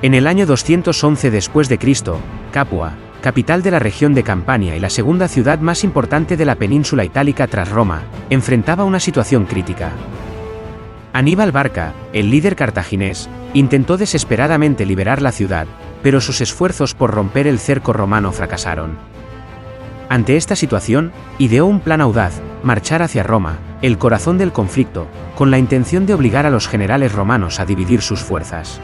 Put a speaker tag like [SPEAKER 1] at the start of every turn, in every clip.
[SPEAKER 1] En el año 211 después de Cristo, Capua, capital de la región de Campania y la segunda ciudad más importante de la península itálica tras Roma, enfrentaba una situación crítica. Aníbal Barca, el líder cartaginés, intentó desesperadamente liberar la ciudad, pero sus esfuerzos por romper el cerco romano fracasaron. Ante esta situación, ideó un plan audaz: marchar hacia Roma, el corazón del conflicto, con la intención de obligar a los generales romanos a dividir sus fuerzas.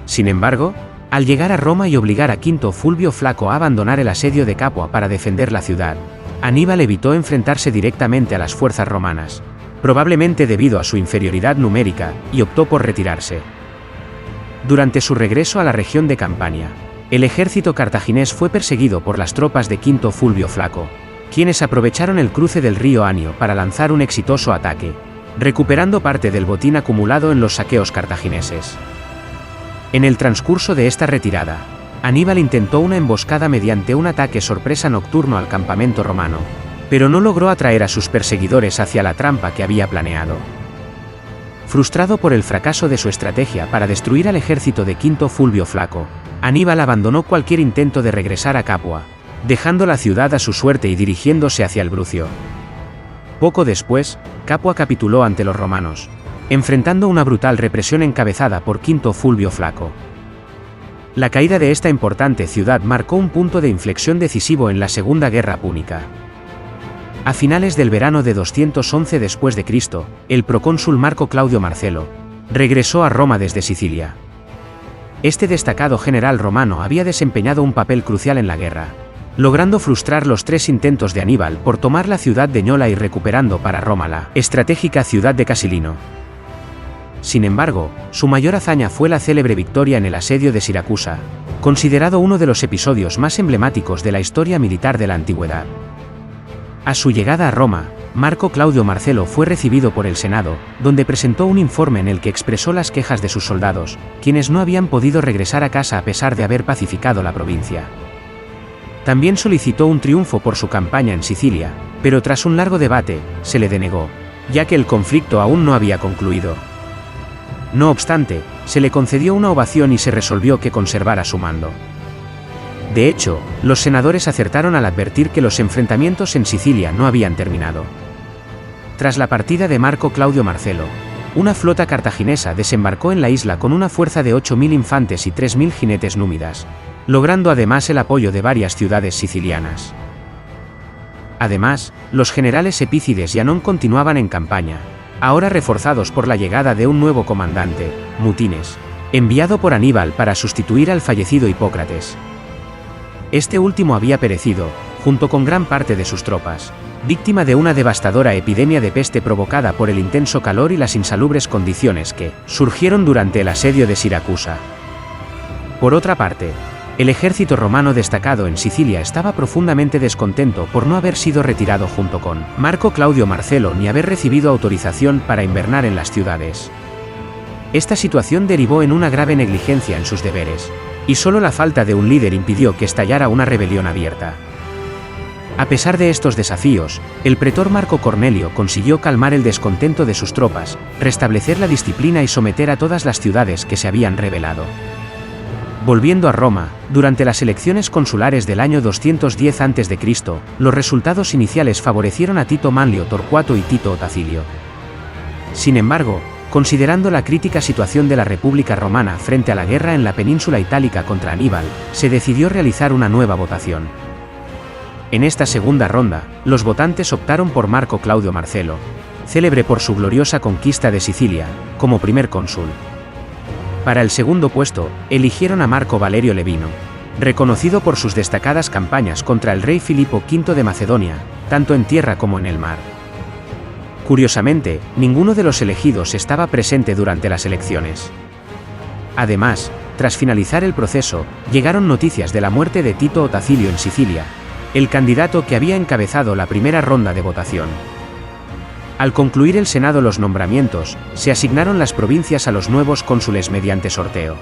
[SPEAKER 1] Sin embargo, al llegar a Roma y obligar a Quinto Fulvio Flaco a abandonar el asedio de Capua para defender la ciudad, Aníbal evitó enfrentarse directamente a las fuerzas romanas, probablemente debido a su inferioridad numérica, y optó por retirarse. Durante su regreso a la región de Campania, el ejército cartaginés fue perseguido por las tropas de Quinto Fulvio Flaco, quienes aprovecharon el cruce del río Anio para lanzar un exitoso ataque, recuperando parte del botín acumulado en los saqueos cartagineses. En el transcurso de esta retirada, Aníbal intentó una emboscada mediante un ataque sorpresa nocturno al campamento romano, pero no logró atraer a sus perseguidores hacia la trampa que había planeado. Frustrado por el fracaso de su estrategia para destruir al ejército de Quinto Fulvio Flaco, Aníbal abandonó cualquier intento de regresar a Capua, dejando la ciudad a su suerte y dirigiéndose hacia el Brucio. Poco después, Capua capituló ante los romanos, enfrentando una brutal represión encabezada por Quinto Fulvio Flaco. La caída de esta importante ciudad marcó un punto de inflexión decisivo en la Segunda Guerra Púnica. A finales del verano de 211 después de Cristo, el procónsul Marco Claudio Marcelo regresó a Roma desde Sicilia. Este destacado general romano había desempeñado un papel crucial en la guerra, logrando frustrar los 3 intentos de Aníbal por tomar la ciudad de Ñola y recuperando para Roma la estratégica ciudad de Casilino. Sin embargo, su mayor hazaña fue la célebre victoria en el asedio de Siracusa, considerado uno de los episodios más emblemáticos de la historia militar de la antigüedad. A su llegada a Roma, Marco Claudio Marcelo fue recibido por el Senado, donde presentó un informe en el que expresó las quejas de sus soldados, quienes no habían podido regresar a casa a pesar de haber pacificado la provincia. También solicitó un triunfo por su campaña en Sicilia, pero tras un largo debate, se le denegó, ya que el conflicto aún no había concluido. No obstante, se le concedió una ovación y se resolvió que conservara su mando. De hecho, los senadores acertaron al advertir que los enfrentamientos en Sicilia no habían terminado. Tras la partida de Marco Claudio Marcelo, una flota cartaginesa desembarcó en la isla con una fuerza de 8.000 infantes y 3.000 jinetes númidas, logrando además el apoyo de varias ciudades sicilianas. Además, los generales Epícides y Anón continuaban en campaña, ahora reforzados por la llegada de un nuevo comandante, Mutines, enviado por Aníbal para sustituir al fallecido Hipócrates. Este último había perecido, junto con gran parte de sus tropas, víctima de una devastadora epidemia de peste provocada por el intenso calor y las insalubres condiciones que surgieron durante el asedio de Siracusa. Por otra parte, el ejército romano destacado en Sicilia estaba profundamente descontento por no haber sido retirado junto con Marco Claudio Marcelo ni haber recibido autorización para invernar en las ciudades. Esta situación derivó en una grave negligencia en sus deberes, y solo la falta de un líder impidió que estallara una rebelión abierta. A pesar de estos desafíos, el pretor Marco Cornelio consiguió calmar el descontento de sus tropas, restablecer la disciplina y someter a todas las ciudades que se habían rebelado. Volviendo a Roma, durante las elecciones consulares del año 210 a.C., los resultados iniciales favorecieron a Tito Manlio Torcuato y Tito Otacilio. Sin embargo, considerando la crítica situación de la República Romana frente a la guerra en la península itálica contra Aníbal, se decidió realizar una nueva votación. En esta segunda ronda, los votantes optaron por Marco Claudio Marcelo, célebre por su gloriosa conquista de Sicilia, como primer cónsul. Para el segundo puesto, eligieron a Marco Valerio Levino, reconocido por sus destacadas campañas contra el rey Filipo V de Macedonia, tanto en tierra como en el mar. Curiosamente, ninguno de los elegidos estaba presente durante las elecciones. Además, tras finalizar el proceso, llegaron noticias de la muerte de Tito Otacilio en Sicilia, el candidato que había encabezado la primera ronda de votación. Al concluir el Senado los nombramientos, se asignaron las provincias a los nuevos cónsules mediante sorteo.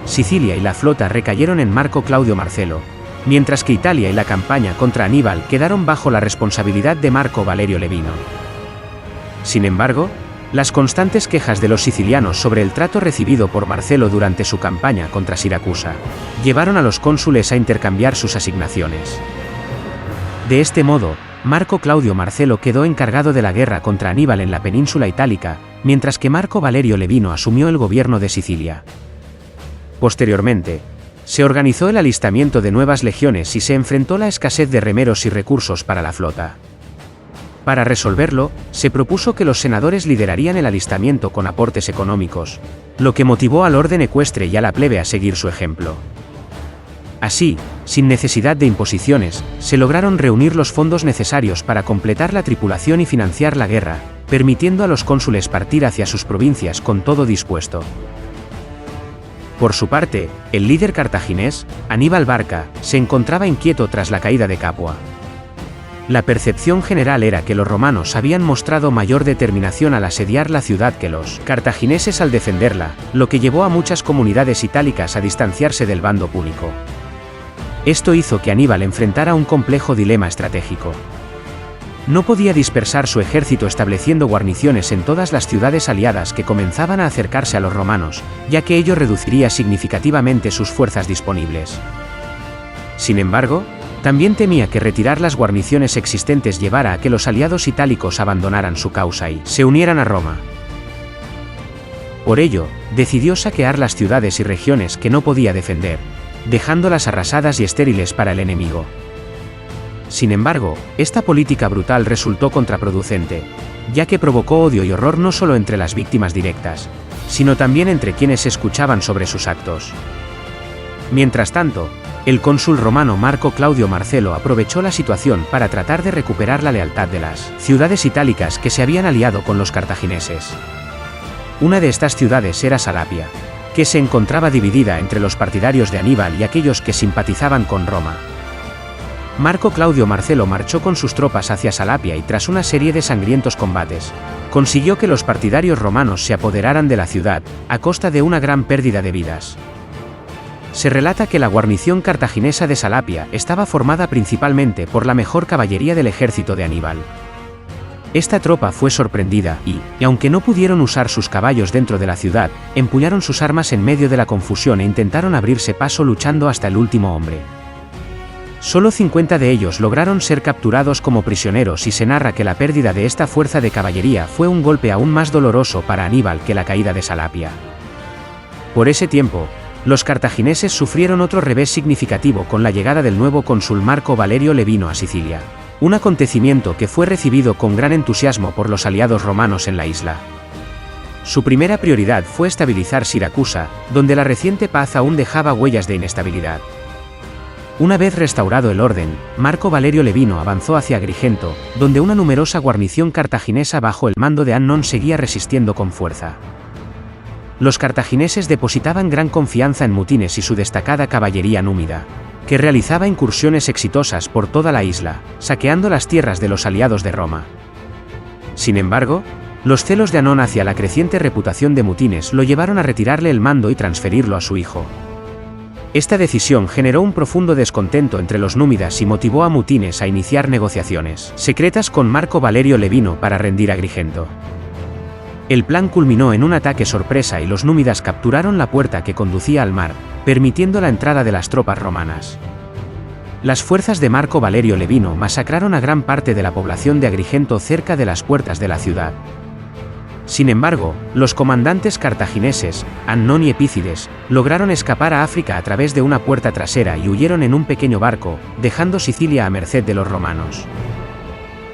[SPEAKER 1] Sicilia y la flota recayeron en Marco Claudio Marcelo, mientras que Italia y la campaña contra Aníbal quedaron bajo la responsabilidad de Marco Valerio Levino. Sin embargo, Las constantes quejas de los sicilianos sobre el trato recibido por Marcelo durante su campaña contra Siracusa llevaron a los cónsules a intercambiar sus asignaciones. De este modo, Marco Claudio Marcelo quedó encargado de la guerra contra Aníbal en la península itálica, mientras que Marco Valerio Levino asumió el gobierno de Sicilia. Posteriormente, se organizó el alistamiento de nuevas legiones y se enfrentó la escasez de remeros y recursos para la flota. Para resolverlo, se propuso que los senadores liderarían el alistamiento con aportes económicos, lo que motivó al orden ecuestre y a la plebe a seguir su ejemplo. Así, sin necesidad de imposiciones, se lograron reunir los fondos necesarios para completar la tripulación y financiar la guerra, permitiendo a los cónsules partir hacia sus provincias con todo dispuesto. Por su parte, el líder cartaginés, Aníbal Barca, se encontraba inquieto tras la caída de Capua. La percepción general era que los romanos habían mostrado mayor determinación al asediar la ciudad que los cartagineses al defenderla, lo que llevó a muchas comunidades itálicas a distanciarse del bando púnico. Esto hizo que Aníbal enfrentara un complejo dilema estratégico. No podía dispersar su ejército estableciendo guarniciones en todas las ciudades aliadas que comenzaban a acercarse a los romanos, ya que ello reduciría significativamente sus fuerzas disponibles. Sin embargo, también temía que retirar las guarniciones existentes llevara a que los aliados itálicos abandonaran su causa y se unieran a Roma. Por ello, decidió saquear las ciudades y regiones que no podía defender, dejándolas arrasadas y estériles para el enemigo. Sin embargo, esta política brutal resultó contraproducente, ya que provocó odio y horror no solo entre las víctimas directas, sino también entre quienes escuchaban sobre sus actos. Mientras tanto, el cónsul romano Marco Claudio Marcelo aprovechó la situación para tratar de recuperar la lealtad de las ciudades itálicas que se habían aliado con los cartagineses. Una de estas ciudades era Salapia, que se encontraba dividida entre los partidarios de Aníbal y aquellos que simpatizaban con Roma. Marco Claudio Marcelo marchó con sus tropas hacia Salapia y tras una serie de sangrientos combates, consiguió que los partidarios romanos se apoderaran de la ciudad, a costa de una gran pérdida de vidas. Se relata que la guarnición cartaginesa de Salapia estaba formada principalmente por la mejor caballería del ejército de Aníbal. Esta tropa fue sorprendida y aunque no pudieron usar sus caballos dentro de la ciudad, empuñaron sus armas en medio de la confusión e intentaron abrirse paso luchando hasta el último hombre. Solo 50 de ellos lograron ser capturados como prisioneros y se narra que la pérdida de esta fuerza de caballería fue un golpe aún más doloroso para Aníbal que la caída de Salapia. Por ese tiempo, los cartagineses sufrieron otro revés significativo con la llegada del nuevo cónsul Marco Valerio Levino a Sicilia, un acontecimiento que fue recibido con gran entusiasmo por los aliados romanos en la isla. Su primera prioridad fue estabilizar Siracusa, donde la reciente paz aún dejaba huellas de inestabilidad. Una vez restaurado el orden, Marco Valerio Levino avanzó hacia Agrigento, donde una numerosa guarnición cartaginesa bajo el mando de Annón seguía resistiendo con fuerza. Los cartagineses depositaban gran confianza en Mutines y su destacada caballería númida, que realizaba incursiones exitosas por toda la isla, saqueando las tierras de los aliados de Roma. Sin embargo, los celos de Annón hacia la creciente reputación de Mutines lo llevaron a retirarle el mando y transferirlo a su hijo. Esta decisión generó un profundo descontento entre los númidas y motivó a Mutines a iniciar negociaciones secretas con Marco Valerio Levino para rendir Agrigento. El plan culminó en un ataque sorpresa y los númidas capturaron la puerta que conducía al mar, permitiendo la entrada de las tropas romanas. Las fuerzas de Marco Valerio Levino masacraron a gran parte de la población de Agrigento cerca de las puertas de la ciudad. Sin embargo, los comandantes cartagineses, Annón y Epícides, lograron escapar a África a través de una puerta trasera y huyeron en un pequeño barco, dejando Sicilia a merced de los romanos.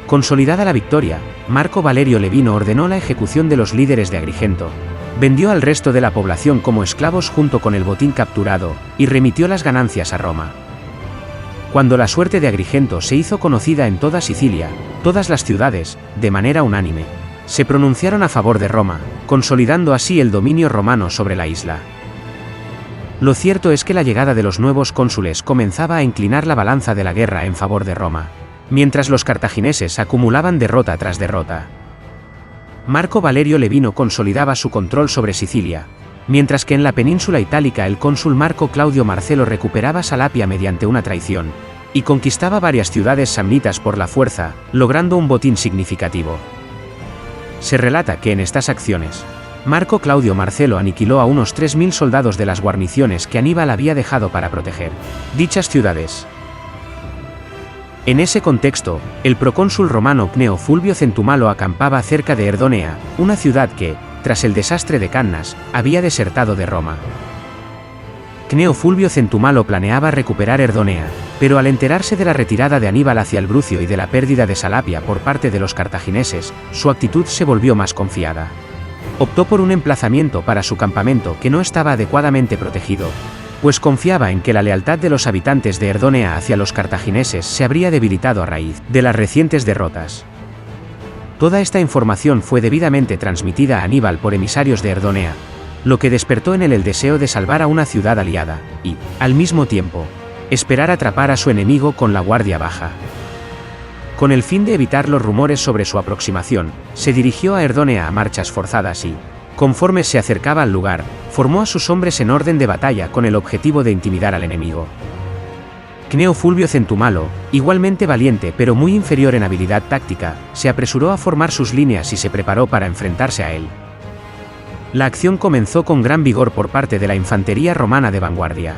[SPEAKER 1] Consolidada la victoria, Marco Valerio Levino ordenó la ejecución de los líderes de Agrigento, vendió al resto de la población como esclavos junto con el botín capturado, y remitió las ganancias a Roma. Cuando la suerte de Agrigento se hizo conocida en toda Sicilia, todas las ciudades, de manera unánime, se pronunciaron a favor de Roma, consolidando así el dominio romano sobre la isla. Lo cierto es que la llegada de los nuevos cónsules comenzaba a inclinar la balanza de la guerra en favor de Roma, mientras los cartagineses acumulaban derrota tras derrota. Marco Valerio Levino consolidaba su control sobre Sicilia, mientras que en la península itálica el cónsul Marco Claudio Marcelo recuperaba Salapia mediante una traición, y conquistaba varias ciudades samnitas por la fuerza, logrando un botín significativo. Se relata que en estas acciones, Marco Claudio Marcelo aniquiló a unos 3.000 soldados de las guarniciones que Aníbal había dejado para proteger dichas ciudades. En ese contexto, el procónsul romano Cneo Fulvio Centumalo acampaba cerca de Erdonea, una ciudad que, tras el desastre de Cannas, había desertado de Roma. Cneo Fulvio Centumalo planeaba recuperar Erdonea, pero al enterarse de la retirada de Aníbal hacia el Brucio y de la pérdida de Salapia por parte de los cartagineses, su actitud se volvió más confiada. Optó por un emplazamiento para su campamento que no estaba adecuadamente protegido, pues confiaba en que la lealtad de los habitantes de Erdonea hacia los cartagineses se habría debilitado a raíz de las recientes derrotas. Toda esta información fue debidamente transmitida a Aníbal por emisarios de Erdonea, lo que despertó en él el deseo de salvar a una ciudad aliada, y, al mismo tiempo, esperar atrapar a su enemigo con la guardia baja. Con el fin de evitar los rumores sobre su aproximación, se dirigió a Erdonea a marchas forzadas y, conforme se acercaba al lugar, formó a sus hombres en orden de batalla con el objetivo de intimidar al enemigo. Cneo Fulvio Centumalo, igualmente valiente pero muy inferior en habilidad táctica, se apresuró a formar sus líneas y se preparó para enfrentarse a él. La acción comenzó con gran vigor por parte de la infantería romana de vanguardia.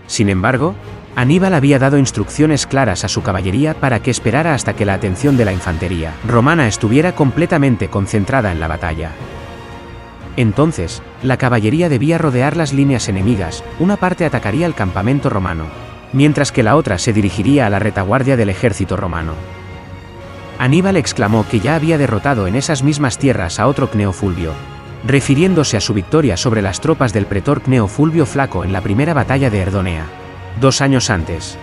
[SPEAKER 1] Sin embargo, Aníbal había dado instrucciones claras a su caballería para que esperara hasta que la atención de la infantería romana estuviera completamente concentrada en la batalla. Entonces, la caballería debía rodear las líneas enemigas, una parte atacaría el campamento romano, mientras que la otra se dirigiría a la retaguardia del ejército romano. Aníbal exclamó que ya había derrotado en esas mismas tierras a otro Cneo Fulvio, refiriéndose a su victoria sobre las tropas del pretor Cneo Fulvio Flaco en la primera batalla de Erdonea, 2 años antes.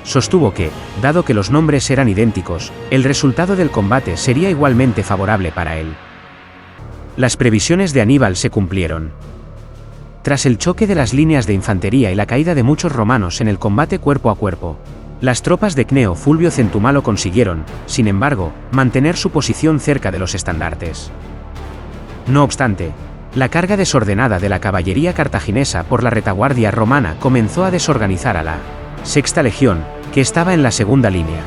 [SPEAKER 1] Sostuvo que, dado que los nombres eran idénticos, el resultado del combate sería igualmente favorable para él. Las previsiones de Aníbal se cumplieron. Tras el choque de las líneas de infantería y la caída de muchos romanos en el combate cuerpo a cuerpo, las tropas de Cneo Fulvio Centumalo consiguieron, sin embargo, mantener su posición cerca de los estandartes. No obstante, la carga desordenada de la caballería cartaginesa por la retaguardia romana comenzó a desorganizar a la Sexta Legión, que estaba en la segunda línea.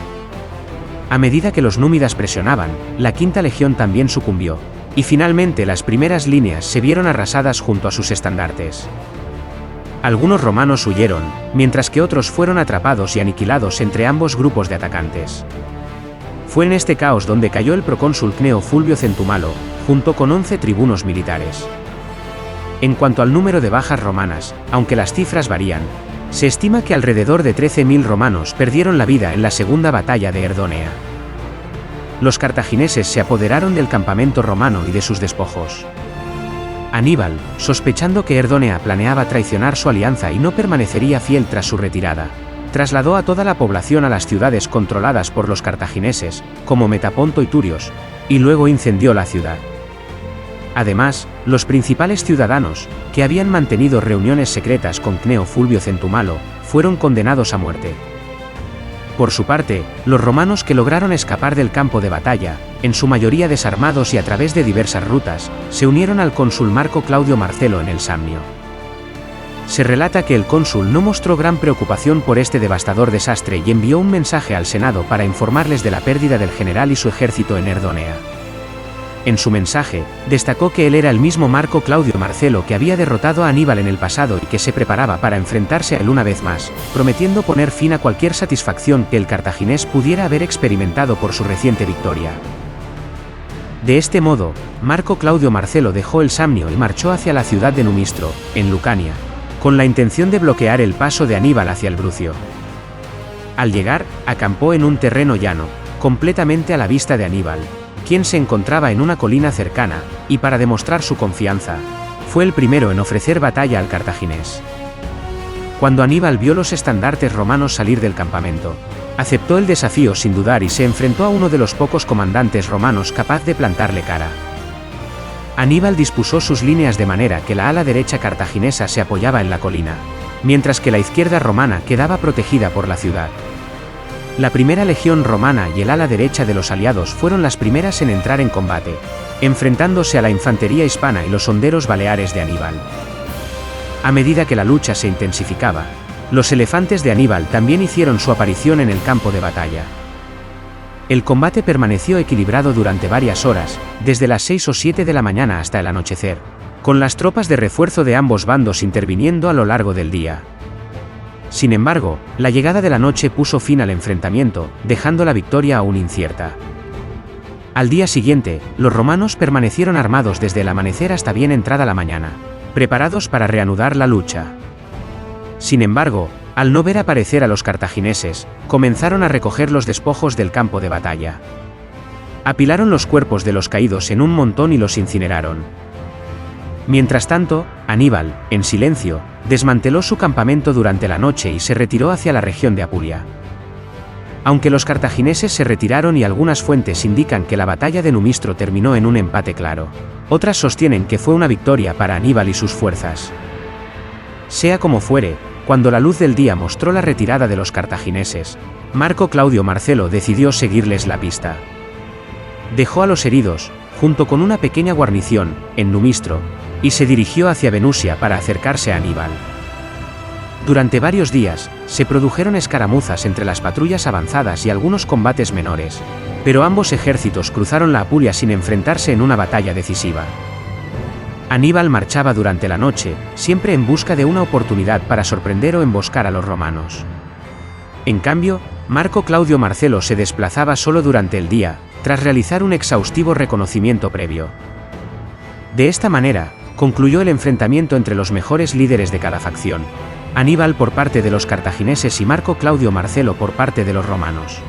[SPEAKER 1] A medida que los númidas presionaban, la Quinta Legión también sucumbió, y finalmente las primeras líneas se vieron arrasadas junto a sus estandartes. Algunos romanos huyeron, mientras que otros fueron atrapados y aniquilados entre ambos grupos de atacantes. Fue en este caos donde cayó el procónsul Cneo Fulvio Centumalo, junto con 11 tribunos militares. En cuanto al número de bajas romanas, aunque las cifras varían, se estima que alrededor de 13.000 romanos perdieron la vida en la segunda batalla de Erdonea. Los cartagineses se apoderaron del campamento romano y de sus despojos. Aníbal, sospechando que Erdonea planeaba traicionar su alianza y no permanecería fiel tras su retirada, trasladó a toda la población a las ciudades controladas por los cartagineses, como Metaponto y Turios, y luego incendió la ciudad. Además, los principales ciudadanos, que habían mantenido reuniones secretas con Cneo Fulvio Centumalo, fueron condenados a muerte. Por su parte, los romanos que lograron escapar del campo de batalla, en su mayoría desarmados y a través de diversas rutas, se unieron al cónsul Marco Claudio Marcelo en el Samnio. Se relata que el cónsul no mostró gran preocupación por este devastador desastre y envió un mensaje al Senado para informarles de la pérdida del general y su ejército en Erdonea. En su mensaje, destacó que él era el mismo Marco Claudio Marcelo que había derrotado a Aníbal en el pasado y que se preparaba para enfrentarse a él una vez más, prometiendo poner fin a cualquier satisfacción que el cartaginés pudiera haber experimentado por su reciente victoria. De este modo, Marco Claudio Marcelo dejó el Samnio y marchó hacia la ciudad de Numistro, en Lucania, con la intención de bloquear el paso de Aníbal hacia el Brucio. Al llegar, acampó en un terreno llano, completamente a la vista de Aníbal, quien se encontraba en una colina cercana, y para demostrar su confianza, fue el primero en ofrecer batalla al cartaginés. Cuando Aníbal vio los estandartes romanos salir del campamento, aceptó el desafío sin dudar y se enfrentó a uno de los pocos comandantes romanos capaz de plantarle cara. Aníbal dispuso sus líneas de manera que la ala derecha cartaginesa se apoyaba en la colina, mientras que la izquierda romana quedaba protegida por la ciudad. La primera legión romana y el ala derecha de los aliados fueron las primeras en entrar en combate, enfrentándose a la infantería hispana y los honderos baleares de Aníbal. A medida que la lucha se intensificaba, los elefantes de Aníbal también hicieron su aparición en el campo de batalla. El combate permaneció equilibrado durante varias horas, desde las 6 o 7 de la mañana hasta el anochecer, con las tropas de refuerzo de ambos bandos interviniendo a lo largo del día. Sin embargo, la llegada de la noche puso fin al enfrentamiento, dejando la victoria aún incierta. Al día siguiente, los romanos permanecieron armados desde el amanecer hasta bien entrada la mañana, preparados para reanudar la lucha. Sin embargo, al no ver aparecer a los cartagineses, comenzaron a recoger los despojos del campo de batalla. Apilaron los cuerpos de los caídos en un montón y los incineraron. Mientras tanto, Aníbal, en silencio, desmanteló su campamento durante la noche y se retiró hacia la región de Apulia. Aunque los cartagineses se retiraron y algunas fuentes indican que la batalla de Numistro terminó en un empate claro, otras sostienen que fue una victoria para Aníbal y sus fuerzas. Sea como fuere, cuando la luz del día mostró la retirada de los cartagineses, Marco Claudio Marcelo decidió seguirles la pista. Dejó a los heridos, junto con una pequeña guarnición, en Numistro, y se dirigió hacia Venusia para acercarse a Aníbal. Durante varios días, se produjeron escaramuzas entre las patrullas avanzadas y algunos combates menores, pero ambos ejércitos cruzaron la Apulia sin enfrentarse en una batalla decisiva. Aníbal marchaba durante la noche, siempre en busca de una oportunidad para sorprender o emboscar a los romanos. En cambio, Marco Claudio Marcelo se desplazaba solo durante el día, tras realizar un exhaustivo reconocimiento previo. De esta manera, concluyó el enfrentamiento entre los mejores líderes de cada facción, Aníbal por parte de los cartagineses y Marco Claudio Marcelo por parte de los romanos.